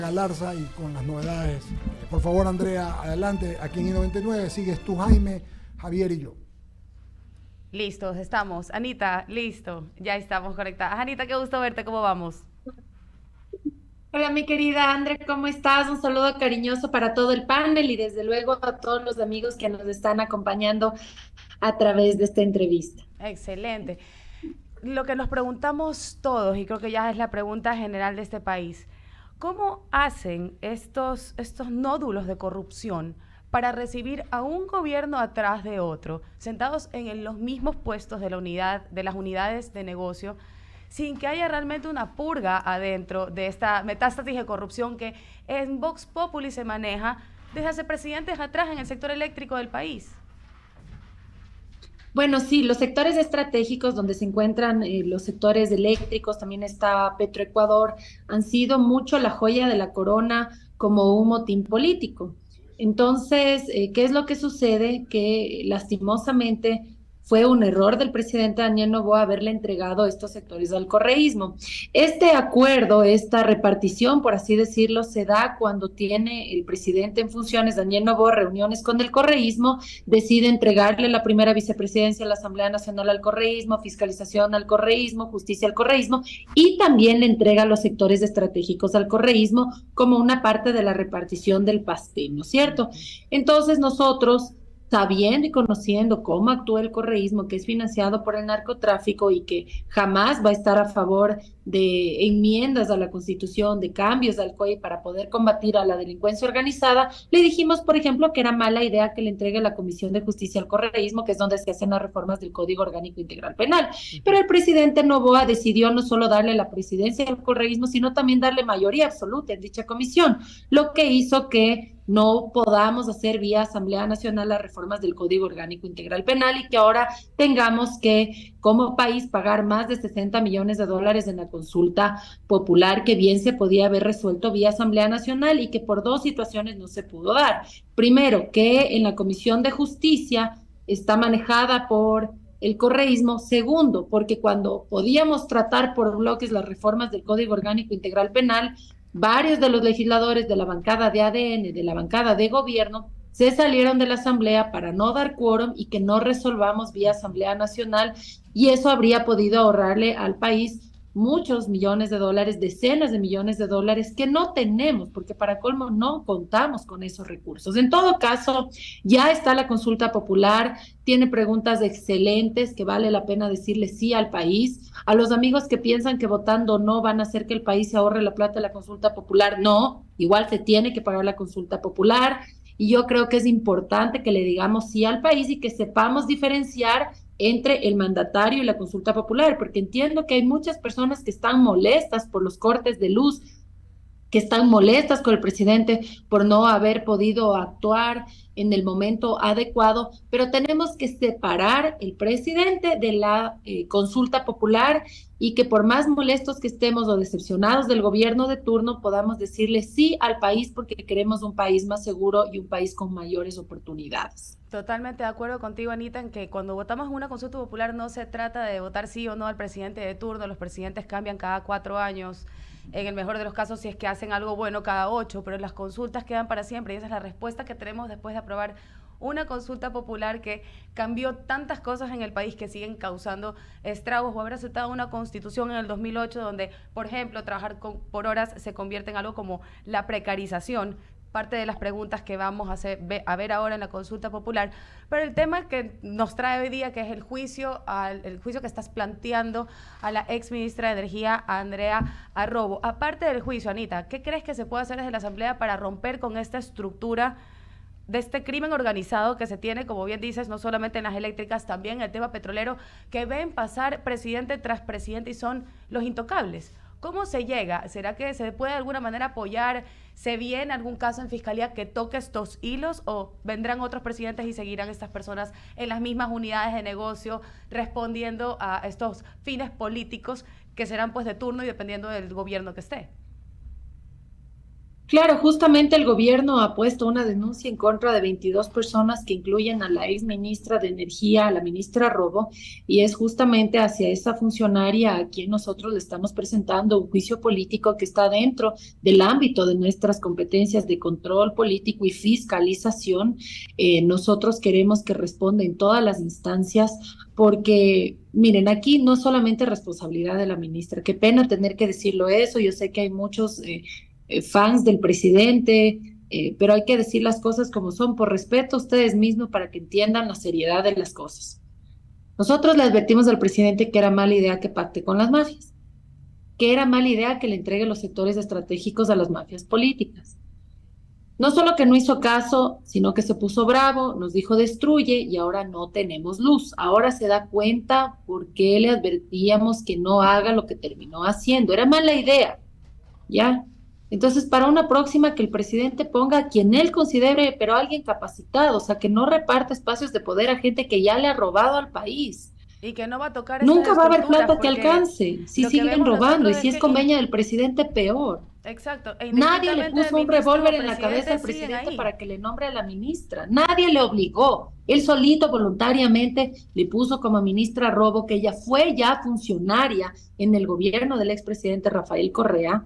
Galarza y con las novedades. Por favor, Andrea, adelante. Aquí en I99 sigues tú, Jaime, Javier y yo. Listos, estamos. Anita, listo. Ya estamos conectadas. Anita, qué gusto verte. ¿Cómo vamos? Hola, mi querida André, ¿cómo estás? Un saludo cariñoso para todo el panel y desde luego a todos los amigos que nos están acompañando a través de esta entrevista. Excelente. Lo que nos preguntamos todos, y creo que ya es la pregunta general de este país, ¿cómo hacen estos nódulos de corrupción para recibir a un gobierno atrás de otro, sentados en los mismos puestos de de las unidades de negocio, sin que haya realmente una purga adentro de esta metástasis de corrupción que en Vox Populi se maneja desde hace presidentes atrás en el sector eléctrico del país? Bueno, sí, los sectores estratégicos donde se encuentran los sectores eléctricos, también está Petroecuador, han sido mucho la joya de la corona como un motín político. Entonces, ¿qué es lo que sucede? Que lastimosamente fue un error del presidente Daniel Noboa haberle entregado estos sectores al correísmo. Este acuerdo, esta repartición, por así decirlo, se da cuando tiene el presidente en funciones, Daniel Noboa, reuniones con el correísmo, decide entregarle la primera vicepresidencia a la Asamblea Nacional al correísmo, fiscalización al correísmo, justicia al correísmo, y también le entrega los sectores estratégicos al correísmo como una parte de la repartición del pastel, ¿no es cierto? Entonces nosotros, sabiendo y conociendo cómo actúa el correísmo, que es financiado por el narcotráfico y que jamás va a estar a favor de enmiendas a la Constitución, de cambios al COI para poder combatir a la delincuencia organizada, le dijimos, por ejemplo, que era mala idea que le entregue la Comisión de Justicia al correísmo, que es donde se hacen las reformas del Código Orgánico Integral Penal. Pero el presidente Noboa decidió no solo darle la presidencia al correísmo, sino también darle mayoría absoluta en dicha comisión, lo que hizo que no podamos hacer vía Asamblea Nacional las reformas del Código Orgánico Integral Penal y que ahora tengamos que, como país, pagar más de 60 millones de dólares en la consulta popular que bien se podía haber resuelto vía Asamblea Nacional y que por dos situaciones no se pudo dar. Primero, que en la Comisión de Justicia está manejada por el correísmo. Segundo, porque cuando podíamos tratar por bloques las reformas del Código Orgánico Integral Penal, varios de los legisladores de la bancada de ADN, de la bancada de gobierno, se salieron de la Asamblea para no dar quórum y que no resolvamos vía Asamblea Nacional, y eso habría podido ahorrarle al país muchos millones de dólares, decenas de millones de dólares que no tenemos, porque para colmo no contamos con esos recursos. En todo caso, ya está la consulta popular, tiene preguntas excelentes que vale la pena decirle sí al país. A los amigos que piensan que votando no van a hacer que el país se ahorre la plata de la consulta popular, no, igual se tiene que pagar la consulta popular. Y yo creo que es importante que le digamos sí al país y que sepamos diferenciar entre el mandatario y la consulta popular, porque entiendo que hay muchas personas que están molestas por los cortes de luz, que están molestas con el presidente por no haber podido actuar en el momento adecuado, pero tenemos que separar el presidente de la consulta popular y que por más molestos que estemos o decepcionados del gobierno de turno, podamos decirle sí al país porque queremos un país más seguro y un país con mayores oportunidades. Totalmente de acuerdo contigo, Anita, en que cuando votamos en una consulta popular no se trata de votar sí o no al presidente de turno. Los presidentes cambian cada 4 años. En el mejor de los casos, si es que hacen algo bueno cada 8, pero las consultas quedan para siempre. Y esa es la respuesta que tenemos después de aprobar una consulta popular que cambió tantas cosas en el país que siguen causando estragos, o haber aceptado una constitución en el 2008 donde, por ejemplo, por horas se convierte en algo como la precarización, parte de las preguntas que vamos a ver ahora en la consulta popular. Pero el tema que nos trae hoy día, que es el juicio que estás planteando a la ex ministra de Energía, Andrea Arrobo. Aparte del juicio, Anita, ¿qué crees que se puede hacer desde la Asamblea para romper con esta estructura de este crimen organizado que se tiene, como bien dices, no solamente en las eléctricas, también en el tema petrolero, que ven pasar presidente tras presidente y son los intocables? ¿Cómo se llega? ¿Será que se puede de alguna manera apoyar? ¿Se viene algún caso en fiscalía que toque estos hilos o vendrán otros presidentes y seguirán estas personas en las mismas unidades de negocio respondiendo a estos fines políticos que serán pues de turno y dependiendo del gobierno que esté? Claro, justamente el gobierno ha puesto una denuncia en contra de 22 personas que incluyen a la ex ministra de Energía, a la ministra Robo, y es justamente hacia esa funcionaria a quien nosotros le estamos presentando un juicio político que está dentro del ámbito de nuestras competencias de control político y fiscalización. Nosotros queremos que responda en todas las instancias porque, miren, aquí no solamente responsabilidad de la ministra, qué pena tener que decirlo eso, yo sé que hay muchos fans del presidente, pero hay que decir las cosas como son, por respeto a ustedes mismos para que entiendan la seriedad de las cosas. Nosotros le advertimos al presidente que era mala idea que pacte con las mafias, que era mala idea que le entregue los sectores estratégicos a las mafias políticas. No solo que no hizo caso, sino que se puso bravo, nos dijo destruye y ahora no tenemos luz. Ahora se da cuenta por qué le advertíamos que no haga lo que terminó haciendo. Era mala idea, ¿ya? Entonces, para una próxima, que el presidente ponga a quien él considere, pero alguien capacitado, o sea, que no reparte espacios de poder a gente que ya le ha robado al país. Y que no va a tocar esas Nunca va a haber estructuras plata que porque alcance si lo que siguen vemos robando y nosotros si es es que, convenio del presidente, peor. exacto, e Nadie le indistintamente de puso un ministros o revólver en la cabeza al presidentes siguen presidente ahí. para que le nombre a la ministra. Nadie le obligó. Él solito, voluntariamente, le puso como ministra Robo, que ella fue ya funcionaria en el gobierno del expresidente Rafael Correa.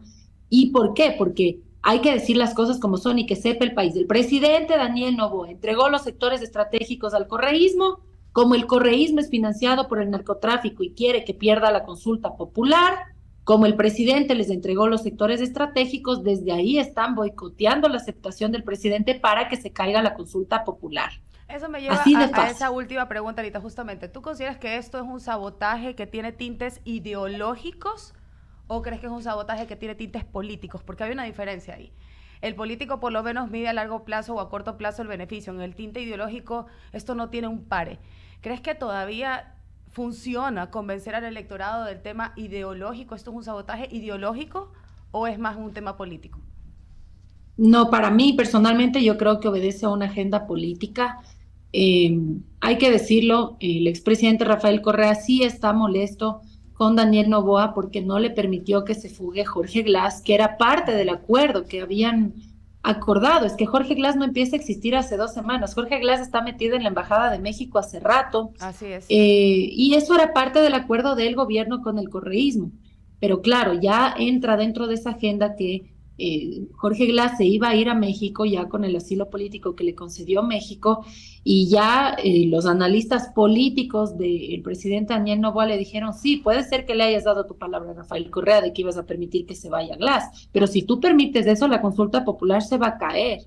¿Y por qué? Porque hay que decir las cosas como son y que sepa el país. El presidente Daniel Noboa entregó los sectores estratégicos al correísmo. Como el correísmo es financiado por el narcotráfico y quiere que pierda la consulta popular, como el presidente les entregó los sectores estratégicos, desde ahí están boicoteando la aceptación del presidente para que se caiga la consulta popular. Eso me lleva Así de a esa fácil. última pregunta, Anita, justamente. ¿Tú consideras que esto es un sabotaje que tiene tintes ideológicos o crees que es un sabotaje que tiene tintes políticos? Porque hay una diferencia ahí. El político por lo menos mide a largo plazo o a corto plazo el beneficio. En el tinte ideológico esto no tiene un pare. ¿Crees que todavía funciona convencer al electorado del tema ideológico? ¿Esto es un sabotaje ideológico o es más un tema político? No, para mí personalmente yo creo que obedece a una agenda política. Eh, Hay que decirlo, el expresidente Rafael Correa sí está molesto con Daniel Noboa porque no le permitió que se fugue Jorge Glass, que era parte del acuerdo que habían acordado. Es que Jorge Glass no empieza a existir hace 2 semanas. Jorge Glass está metido en la Embajada de México hace rato, Así es. y eso era parte del acuerdo del gobierno con el correísmo. Pero claro, ya entra dentro de esa agenda que Jorge Glass se iba a ir a México ya con el asilo político que le concedió México y ya los analistas políticos del presidente Daniel Noboa le dijeron, sí, puede ser que le hayas dado tu palabra a Rafael Correa de que ibas a permitir que se vaya Glass, pero si tú permites eso, la consulta popular se va a caer.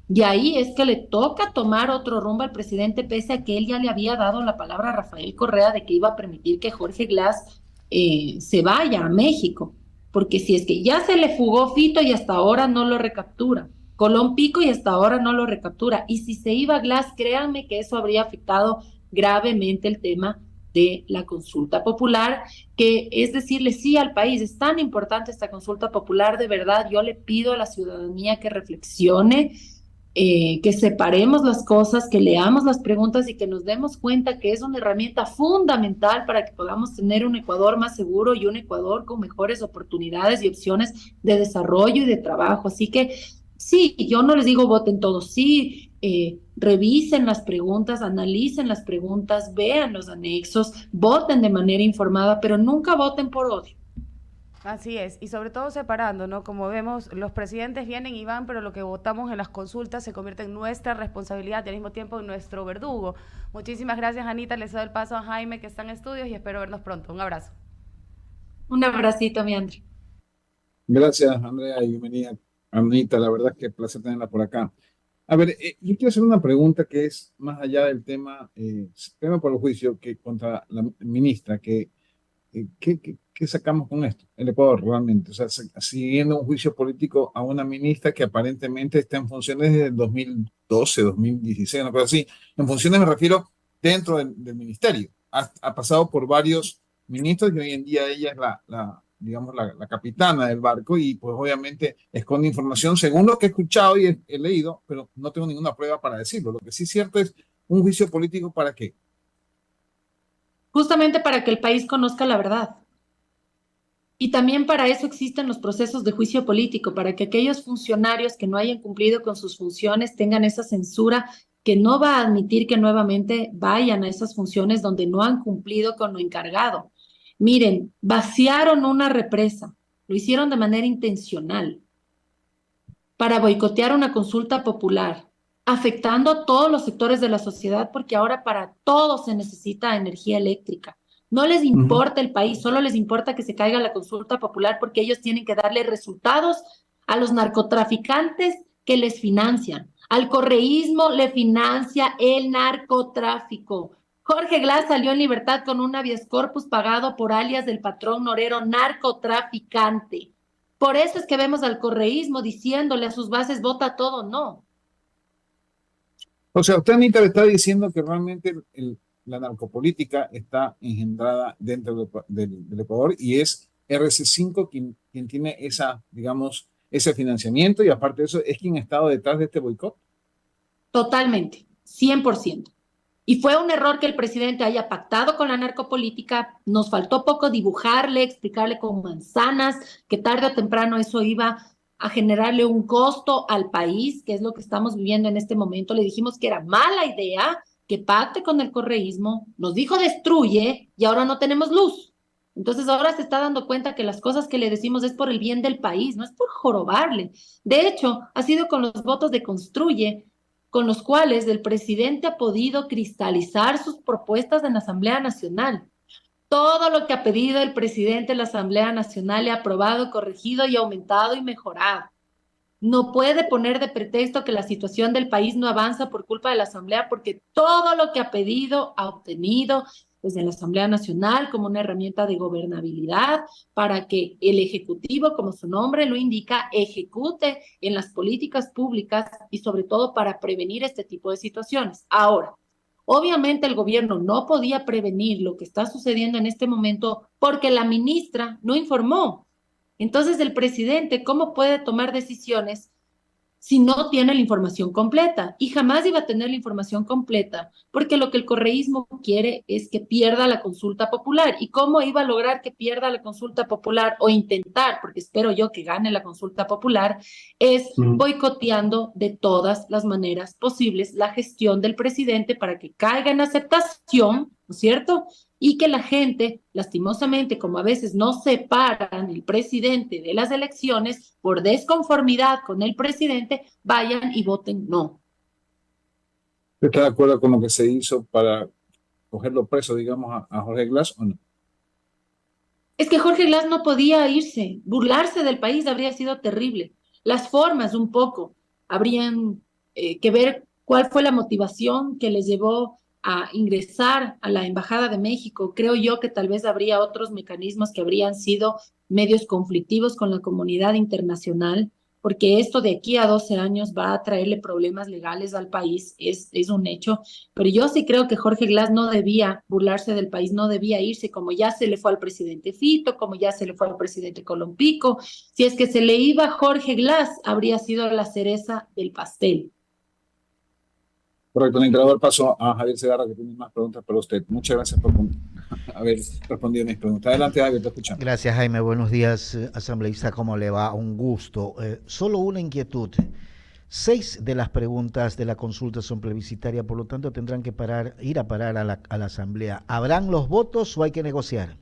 Y ahí es que le toca tomar otro rumbo al presidente, pese a que él ya le había dado la palabra a Rafael Correa de que iba a permitir que Jorge Glass se vaya a México. Porque si es que ya se le fugó Fito y hasta ahora no lo recaptura, Colón Pico y hasta ahora no lo recaptura. Y si se iba Glass, créanme que eso habría afectado gravemente el tema de la consulta popular, que es decirle sí al país. Es tan importante esta consulta popular, de verdad, yo le pido a la ciudadanía que reflexione, que separemos las cosas, que leamos las preguntas y que nos demos cuenta que es una herramienta fundamental para que podamos tener un Ecuador más seguro y un Ecuador con mejores oportunidades y opciones de desarrollo y de trabajo. Así que sí, yo no les digo voten todos, sí, revisen las preguntas, analicen las preguntas, vean los anexos, voten de manera informada, pero nunca voten por odio. Así es, y sobre todo separando, ¿no? Como vemos, los presidentes vienen y van, pero lo que votamos en las consultas se convierte en nuestra responsabilidad y al mismo tiempo en nuestro verdugo. Muchísimas gracias, Anita. Les doy el paso a Jaime, que está en estudios, y espero vernos pronto. Un abrazo. Un abracito, mi André. Gracias, Andrea, y bienvenida, Anita. La verdad es que es placer tenerla por acá. A ver, yo quiero hacer una pregunta que es más allá del tema por el juicio que contra la ministra, ¿qué sacamos con esto? El Ecuador realmente, o sea, siguiendo un juicio político a una ministra que aparentemente está en funciones desde el 2012, 2016, una cosa así. En funciones me refiero dentro del ministerio. Ha pasado por varios ministros y hoy en día ella es digamos, la capitana del barco y pues obviamente esconde información según lo que he escuchado y he leído, pero no tengo ninguna prueba para decirlo. Lo que sí es cierto es un juicio político ¿para qué? Justamente para que el país conozca la verdad. Y también para eso existen los procesos de juicio político, para que aquellos funcionarios que no hayan cumplido con sus funciones tengan esa censura que no va a admitir que nuevamente vayan a esas funciones donde no han cumplido con lo encargado. Miren, vaciaron una represa, lo hicieron de manera intencional para boicotear una consulta popular, afectando a todos los sectores de la sociedad, porque ahora para todos se necesita energía eléctrica. No les importa el país, solo les importa que se caiga la consulta popular porque ellos tienen que darle resultados a los narcotraficantes que les financian. Al correísmo le financia el narcotráfico. Jorge Glass salió en libertad con un habeas corpus pagado por alias del patrón Norero, narcotraficante. Por eso es que vemos al correísmo diciéndole a sus bases, vota todo, no. O sea, usted, Anita, le está diciendo que realmente la narcopolítica está engendrada dentro del Ecuador y es RC5 quien tiene esa, digamos, ese financiamiento y aparte de eso, es quien ha estado detrás de este boicot. Totalmente, 100%. Y fue un error que el presidente haya pactado con la narcopolítica. Nos faltó poco dibujarle, explicarle con manzanas que tarde o temprano eso iba a generarle un costo al país, que es lo que estamos viviendo en este momento. Le dijimos que era mala idea que pacte con el correísmo, nos dijo destruye y ahora no tenemos luz. Entonces ahora se está dando cuenta que las cosas que le decimos es por el bien del país, no es por jorobarle. De hecho, ha sido con los votos de construye con los cuales el presidente ha podido cristalizar sus propuestas en la Asamblea Nacional. Todo lo que ha pedido el presidente en la Asamblea Nacional le ha aprobado, corregido y aumentado y mejorado. No puede poner de pretexto que la situación del país no avanza por culpa de la Asamblea, porque todo lo que ha pedido ha obtenido desde la Asamblea Nacional como una herramienta de gobernabilidad para que el Ejecutivo, como su nombre lo indica, ejecute en las políticas públicas y sobre todo para prevenir este tipo de situaciones. Ahora, obviamente el gobierno no podía prevenir lo que está sucediendo en este momento porque la ministra no informó. Entonces, el presidente, ¿cómo puede tomar decisiones si no tiene la información completa? Y jamás iba a tener la información completa, porque lo que el correísmo quiere es que pierda la consulta popular. ¿Y cómo iba a lograr que pierda la consulta popular o intentar, porque espero yo que gane la consulta popular, es boicoteando de todas las maneras posibles la gestión del presidente para que caiga en aceptación, ¿no es cierto? Y que la gente, lastimosamente, como a veces no separan el presidente de las elecciones, por desconformidad con el presidente, vayan y voten no. ¿Usted está de acuerdo con lo que se hizo para cogerlo preso, digamos, a Jorge Glass o no? Es que Jorge Glass no podía irse, burlarse del país habría sido terrible. Las formas un poco habrían que ver cuál fue la motivación que les llevó a ingresar a la Embajada de México. Creo yo que tal vez habría otros mecanismos que habrían sido medios conflictivos con la comunidad internacional, porque esto de aquí a 12 años va a traerle problemas legales al país, es un hecho. Pero yo sí creo que Jorge Glass no debía burlarse del país, no debía irse, como ya se le fue al presidente Fito, como ya se le fue al presidente Colompico. Si es que se le iba Jorge Glass, habría sido la cereza del pastel. Correcto, el paso a Javier Segarra, que tiene más preguntas para usted. Muchas gracias por haber respondido a mis preguntas. Adelante, Javier, te escuchamos. Gracias, Jaime. Buenos días, asambleísta. ¿Cómo le va? Un gusto. Solo una inquietud. 6 de las preguntas de la consulta son plebiscitarias, por lo tanto tendrán que ir a parar a la asamblea. ¿Habrán los votos o hay que negociar?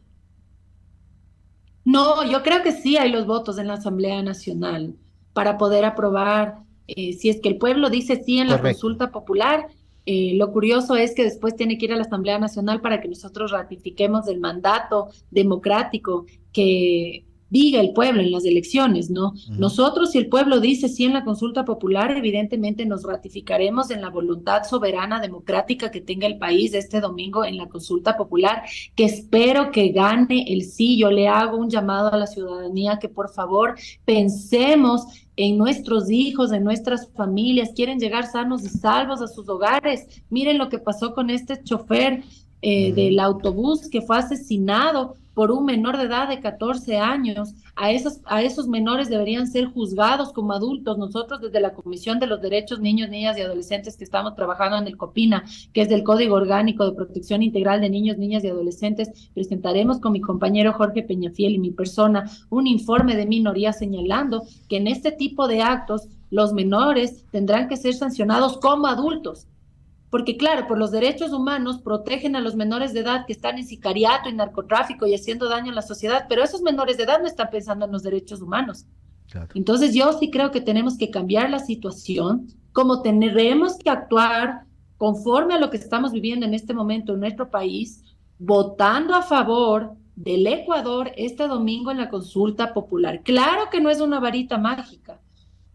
No, yo creo que sí hay los votos en la Asamblea Nacional para poder aprobar. Si es que el pueblo dice sí en la consulta popular, lo curioso es que después tiene que ir a la Asamblea Nacional para que nosotros ratifiquemos el mandato democrático que diga el pueblo en las elecciones, ¿no? Nosotros, si el pueblo dice sí en la consulta popular, evidentemente nos ratificaremos en la voluntad soberana democrática que tenga el país este domingo en la consulta popular, que espero que gane el sí. Yo le hago un llamado a la ciudadanía que por favor pensemos en nuestros hijos, en nuestras familias, quieren llegar sanos y salvos a sus hogares. Miren lo que pasó con este chofer del autobús que fue asesinado por un menor de edad de 14 años. A esos menores deberían ser juzgados como adultos. Nosotros desde la Comisión de los Derechos Niños, Niñas y Adolescentes que estamos trabajando en el COPINA, que es del Código Orgánico de Protección Integral de Niños, Niñas y Adolescentes, presentaremos con mi compañero Jorge Peñafiel y mi persona un informe de minoría señalando que en este tipo de actos los menores tendrán que ser sancionados como adultos. Porque claro, por los derechos humanos protegen a los menores de edad que están en sicariato y narcotráfico y haciendo daño a la sociedad, pero esos menores de edad no están pensando en los derechos humanos. Claro. Entonces yo sí creo que tenemos que cambiar la situación, como tendremos que actuar conforme a lo que estamos viviendo en este momento en nuestro país, votando a favor del Ecuador este domingo en la consulta popular. Claro que no es una varita mágica.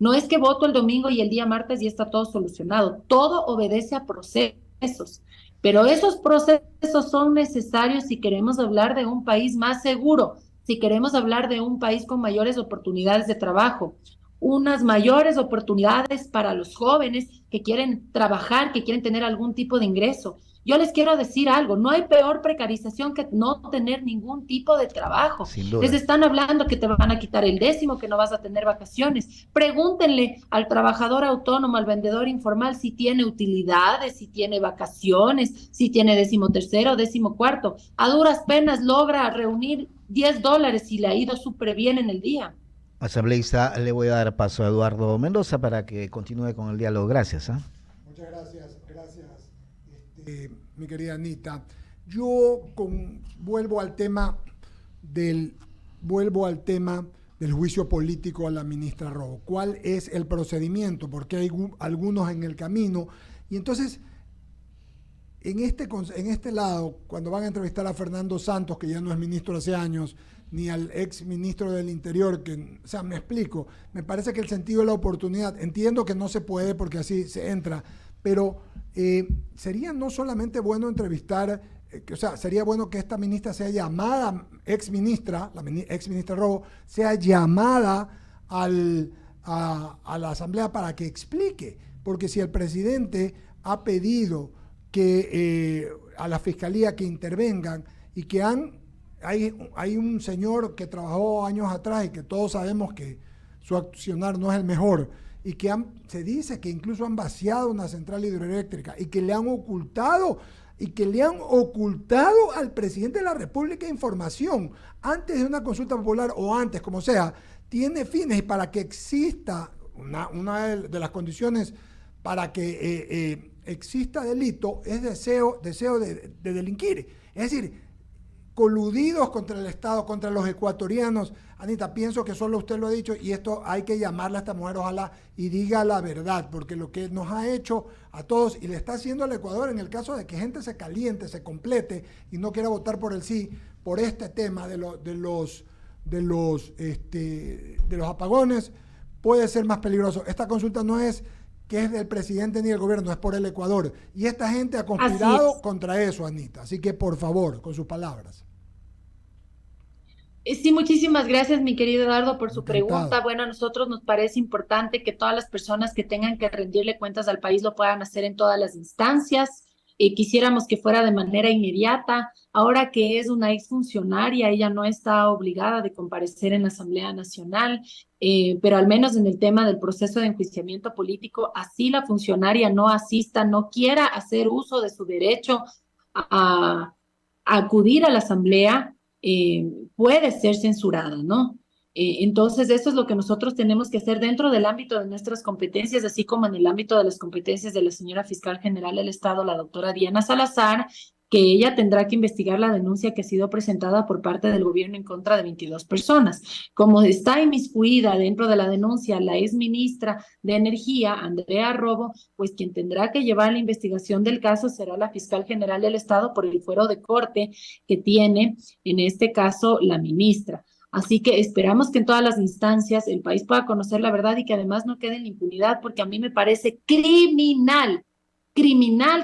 No es que voto el domingo y el día martes y está todo solucionado. Todo obedece a procesos. Pero esos procesos son necesarios si queremos hablar de un país más seguro, si queremos hablar de un país con mayores oportunidades de trabajo, unas mayores oportunidades para los jóvenes que quieren trabajar, que quieren tener algún tipo de ingreso. Yo les quiero decir algo, no hay peor precarización que no tener ningún tipo de trabajo. Sin duda. Les están hablando que te van a quitar el 10º, que no vas a tener vacaciones. Pregúntenle al trabajador autónomo, al vendedor informal, si tiene utilidades, si tiene vacaciones, si tiene 13º, 14º. A duras penas logra reunir $10 y le ha ido súper bien en el día. Asambleísta, le voy a dar paso a Eduardo Mendoza para que continúe con el diálogo. Gracias. Muchas gracias, mi querida Anita. Yo vuelvo al tema del juicio político a la ministra Robo. ¿Cuál es el procedimiento? Porque hay algunos en el camino. Y entonces, en este lado, cuando van a entrevistar a Fernando Santos, que ya no es ministro hace años, ni al ex ministro del Interior, me explico, me parece que el sentido de la oportunidad, entiendo que no se puede porque así se entra, pero sería no solamente bueno entrevistar, sería bueno que esta ministra sea llamada, la ex ministra Robo, sea llamada a la Asamblea para que explique, porque si el presidente ha pedido que a la Fiscalía que intervengan y que hay un señor que trabajó años atrás y que todos sabemos que su accionar no es el mejor y que se dice que incluso han vaciado una central hidroeléctrica y que le han ocultado al presidente de la República información antes de una consulta popular o antes, como sea, tiene fines y para que exista una de las condiciones para que exista delito es deseo de delinquir. Es decir, coludidos contra el Estado, contra los ecuatorianos. Anita, pienso que solo usted lo ha dicho y esto hay que llamarla a esta mujer, ojalá, y diga la verdad, porque lo que nos ha hecho a todos y le está haciendo al Ecuador en el caso de que gente se caliente, se complete y no quiera votar por el sí, por este tema de los apagones, puede ser más peligroso. Esta consulta no es que es del presidente ni del gobierno, es por el Ecuador. Y esta gente ha conspirado contra eso, Anita. Así que, por favor, con sus palabras. Sí, muchísimas gracias, mi querido Eduardo, por su Encantado. pregunta. Bueno, a nosotros nos parece importante que todas las personas que tengan que rendirle cuentas al país lo puedan hacer en todas las instancias. Quisiéramos que fuera de manera inmediata. Ahora que es una exfuncionaria, ella no está obligada de comparecer en la Asamblea Nacional, pero al menos en el tema del proceso de enjuiciamiento político, así la funcionaria no asista, no quiera hacer uso de su derecho a acudir a la Asamblea, puede ser censurada, ¿no? Entonces, eso es lo que nosotros tenemos que hacer dentro del ámbito de nuestras competencias, así como en el ámbito de las competencias de la señora Fiscal General del Estado, la doctora Diana Salazar, que ella tendrá que investigar la denuncia que ha sido presentada por parte del gobierno en contra de 22 personas. Como está inmiscuida dentro de la denuncia la exministra de Energía, Andrea Robo, pues quien tendrá que llevar la investigación del caso será la Fiscal General del Estado por el fuero de corte que tiene, en este caso, la ministra. Así que esperamos que en todas las instancias el país pueda conocer la verdad y que además no quede en impunidad, porque a mí me parece criminal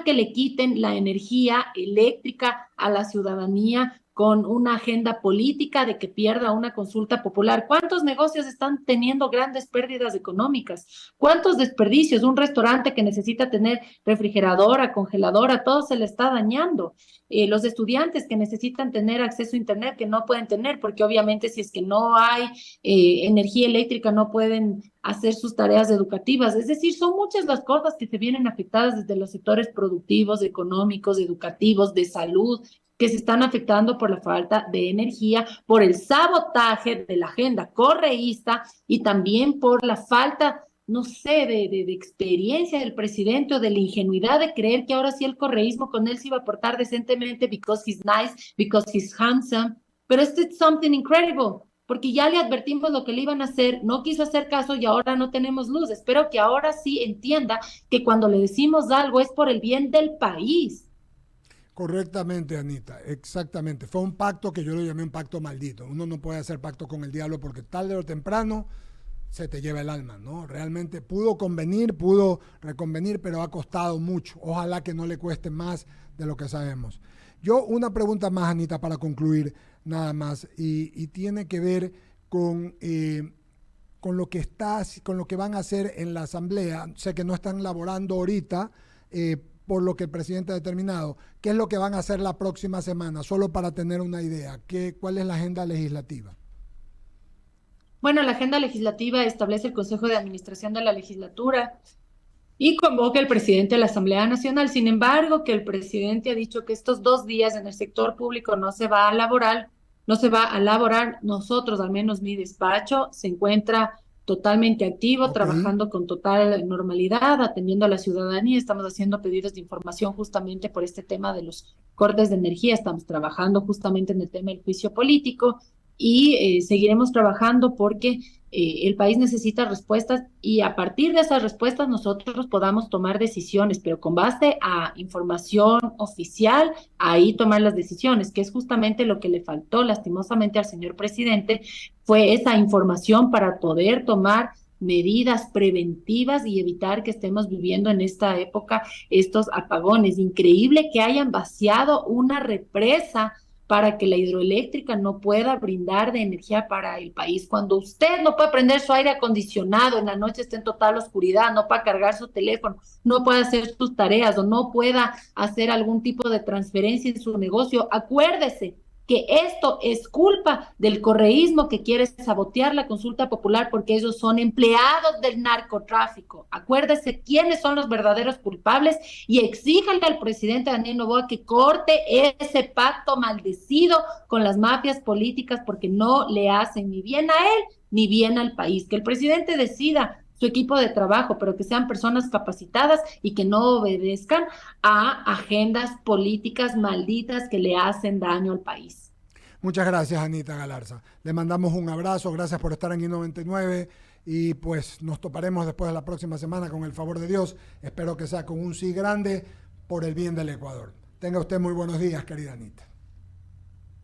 que le quiten la energía eléctrica a la ciudadanía con una agenda política de que pierda una consulta popular. ¿Cuántos negocios están teniendo grandes pérdidas económicas? ¿Cuántos desperdicios? Un restaurante que necesita tener refrigeradora, congeladora, todo se le está dañando. Los estudiantes que necesitan tener acceso a Internet, que no pueden tener, porque obviamente si es que no hay energía eléctrica, no pueden hacer sus tareas educativas. Es decir, son muchas las cosas que se vienen afectadas desde los sectores productivos, económicos, educativos, de salud, que se están afectando por la falta de energía, por el sabotaje de la agenda correísta y también por la falta, no sé, de experiencia del presidente o de la ingenuidad de creer que ahora sí el correísmo con él se iba a portar decentemente because he's nice, because he's handsome. Pero esto es something incredible, porque ya le advertimos lo que le iban a hacer, no quiso hacer caso y ahora no tenemos luz. Espero que ahora sí entienda que cuando le decimos algo es por el bien del país. Correctamente, Anita, exactamente. Fue un pacto que yo lo llamé un pacto maldito. Uno no puede hacer pacto con el diablo porque tarde o temprano se te lleva el alma, ¿no? Realmente pudo convenir, pudo reconvenir, pero ha costado mucho. Ojalá que no le cueste más de lo que sabemos. Yo una pregunta más, Anita, para concluir nada más, y tiene que ver con lo que con lo que van a hacer en la asamblea. Sé que no están laborando ahorita, por lo que el presidente ha determinado. ¿Qué es lo que van a hacer la próxima semana? Solo para tener una idea. ¿Cuál es la agenda legislativa? Bueno, la agenda legislativa establece el Consejo de Administración de la Legislatura y convoca el presidente de la Asamblea Nacional. Sin embargo, que el presidente ha dicho que estos 2 días en el sector público no se va a elaborar. Nosotros, al menos mi despacho, se encuentra totalmente activo, trabajando con total normalidad, atendiendo a la ciudadanía. Estamos haciendo pedidos de información justamente por este tema de los cortes de energía. Estamos trabajando justamente en el tema del juicio político y seguiremos trabajando porque el país necesita respuestas y a partir de esas respuestas nosotros podamos tomar decisiones, pero con base a información oficial, ahí tomar las decisiones, que es justamente lo que le faltó lastimosamente al señor presidente, fue esa información para poder tomar medidas preventivas y evitar que estemos viviendo en esta época estos apagones. Increíble que hayan vaciado una represa para que la hidroeléctrica no pueda brindar de energía para el país. Cuando usted no puede prender su aire acondicionado, en la noche está en total oscuridad, no puede cargar su teléfono, no puede hacer sus tareas o no pueda hacer algún tipo de transferencia en su negocio, acuérdese que esto es culpa del correísmo que quiere sabotear la consulta popular porque ellos son empleados del narcotráfico. Acuérdese quiénes son los verdaderos culpables y exíjale al presidente Daniel Noboa que corte ese pacto maldecido con las mafias políticas porque no le hacen ni bien a él ni bien al país. Que el presidente decida su equipo de trabajo, pero que sean personas capacitadas y que no obedezcan a agendas políticas malditas que le hacen daño al país. Muchas gracias, Anita Galarza. Le mandamos un abrazo, gracias por estar en I99 y pues nos toparemos después de la próxima semana con el favor de Dios. Espero que sea con un sí grande por el bien del Ecuador. Tenga usted muy buenos días, querida Anita.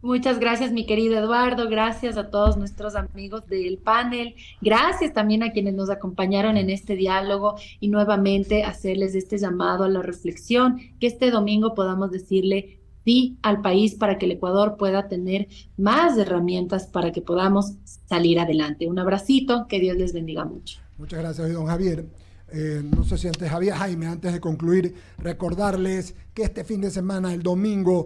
Muchas gracias, mi querido Eduardo. Gracias a todos nuestros amigos del panel. Gracias también a quienes nos acompañaron en este diálogo y nuevamente hacerles este llamado a la reflexión, que este domingo podamos decirle sí al país para que el Ecuador pueda tener más herramientas para que podamos salir adelante. Un abracito, que Dios les bendiga mucho. Muchas gracias, don Javier. No sé si antes, Jaime, antes de concluir, recordarles que este fin de semana, el domingo,